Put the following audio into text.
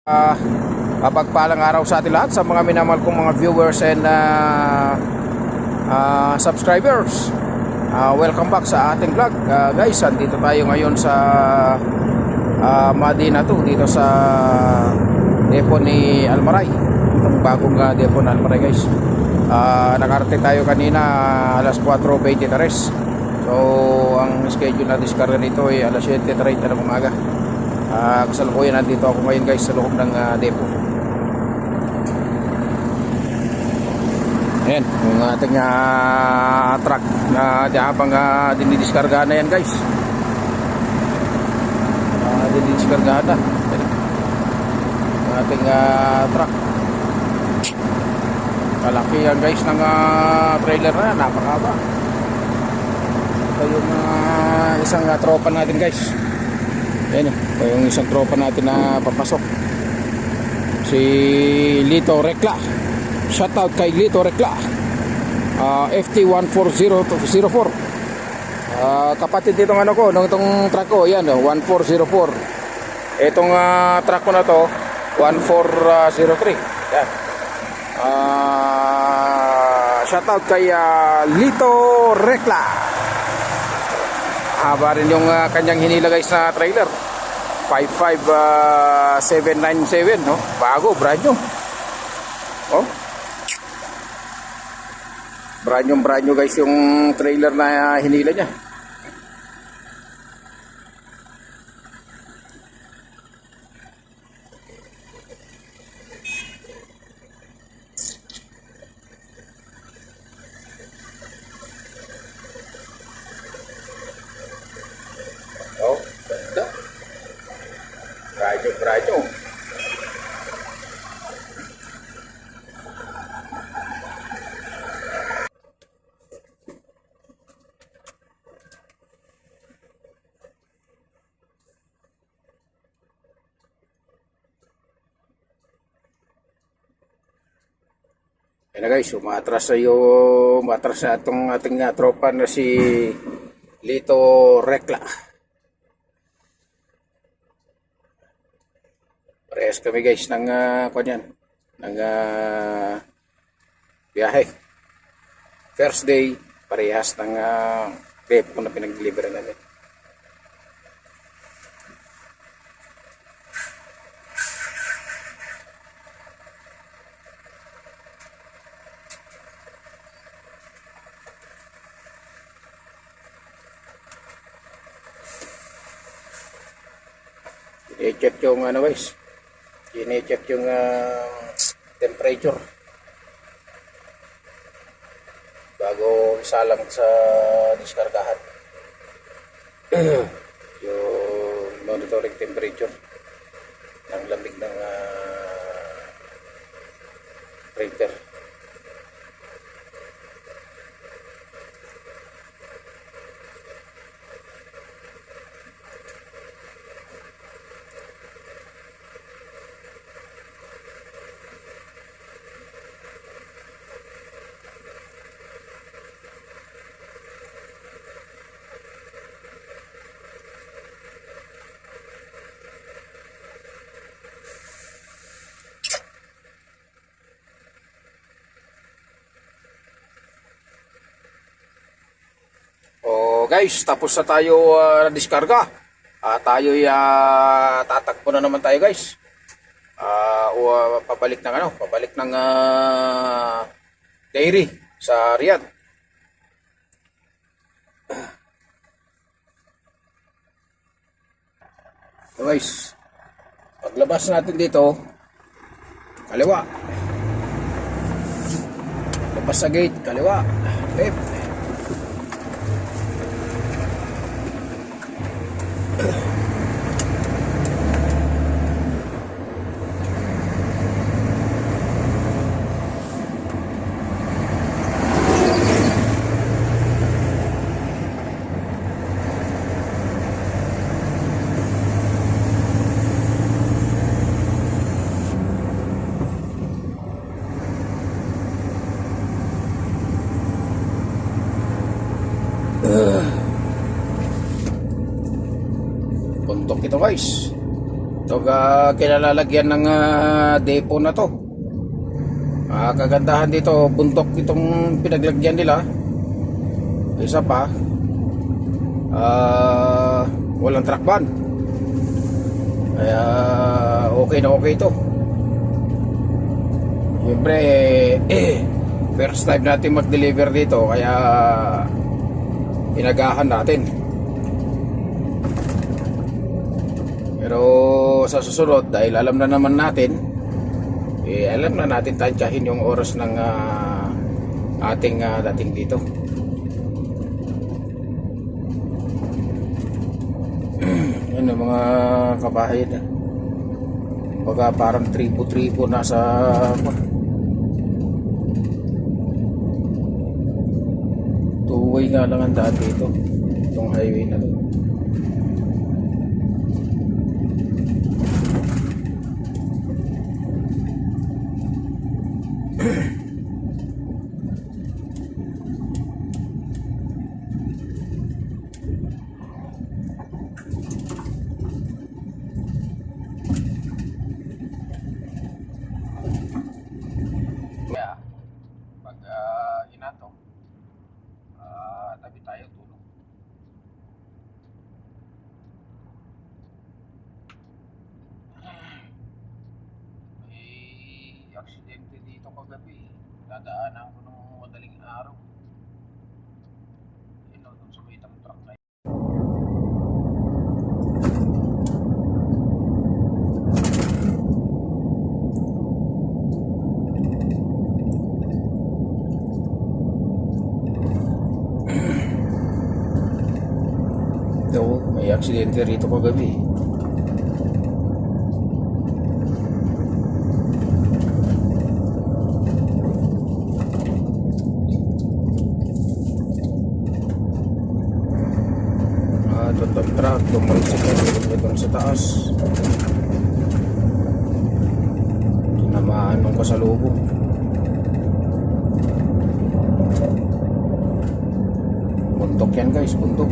Mapagpalang araw sa atin lahat sa mga minamahal kong mga viewers and subscribers. Welcome back sa ating vlog. Guys, andito tayo ngayon sa Madina to, dito sa depo ni Almaray. Itong bagong depo ni Almaray, guys. Nakarating tayo kanina alas 4:23. So ang schedule na diskarga nito ay alas 7:30 ng umaga. Kasalukuyan nandito ako ngayon, guys, sa loob ng depo. Ayan, yung ating truck na habang dinidiskarga na yan, guys. Dinidiskarga na yung ating truck. Kalaki yan, guys, ng trailer na, napakaba. Ito yung isang tropa natin, guys. Ayan, ito yung isang tropa natin na papasok, si Lito Recla. Shoutout kay Lito Recla, FT14004. Kapatid ditong ano ko, itong truck ko, yan, 1404. Itong truck ko na to, 1403. Yan. Shoutout kay Lito Recla. Haba rin yung kanyang hinila, guys, na trailer. 55797, no? Bago, brand new. Oh. Brand new, guys, yung trailer na hinila niya. Oh, ganda. Brand new. Ayan na, guys, umatras na itong ating tropa na si Lito Recla. Parehas kami, guys, ng biyahe. First day, parehas ng depo na pinag-delivery namin. I-check yung guys, i-check yung temperature bago isalang sa diskargahan. Yung monitoring temperature ng lamig ng printer. Guys, tapos na tayo diskarga. Tayo tatakbo na naman tayo, guys. Pabalik ng dairy sa Riyadh. So, guys, paglabas natin dito, kaliwa. Labas sa gate, kaliwa. Left. Puntok ito, guys. Ito kinalalagyan ng depo na to. Kagandahan dito, bundok itong pinaglagyan nila. Isa pa, walang truck ban. Kaya okay na okay ito. Siyempre, first time natin mag-deliver dito, kaya inagahan natin. Pero sa susunod, dahil alam na naman natin, alam na natin tansyahin yung oras ng ating dating dito. Yan ang mga kabahayan. Baga parang tribo-tribo nasa two-way nga lang ang daan dito. Itong highway na to. Kaya pag inato, tabi tayo tulog. May aksidente dito kagabi. Dadaanan ko nung madaling araw. Yun o, dun sa may truck na yun. Ito, may aksidente rito kagabi. Itong truck, tumalsik sa taas. Tinamaan ng kasalubong. Bundok yan guys, bundok.